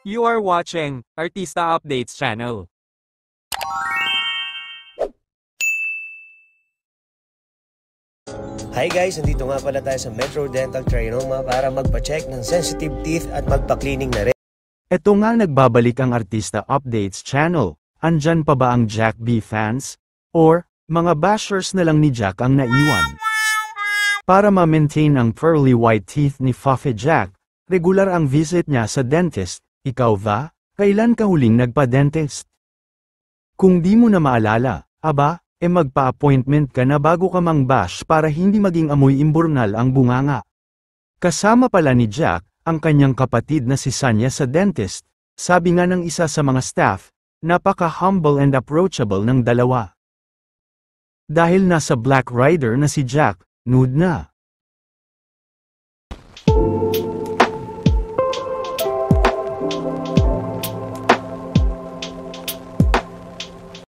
You are watching Artista Updates channel. Hi guys, nandito nga pala tayo sa Metro Dental Trinoma para magpa-check ng sensitive teeth at magpa-cleaning na rin. Ito nga nagbabalik ang Artista Updates channel. Andyan pa ba ang Jack B fans? Or, mga bashers na lang ni Jack ang naiwan? Para ma-maintain ang pearly white teeth ni Fluffy Jack, regular ang visit niya sa dentist. Ikaw ba? Kailan ka huling nagpa-dentist? Kung di mo na maalala, magpa-appointment ka na bago ka mang-bash para hindi maging amoy imburnal ang bunganga. Kasama pala ni Jack, ang kanyang kapatid na si Sanya sa dentist. Sabi nga ng isa sa mga staff, napaka-humble and approachable ng dalawa. Dahil nasa Black Rider na si Jack, nude na.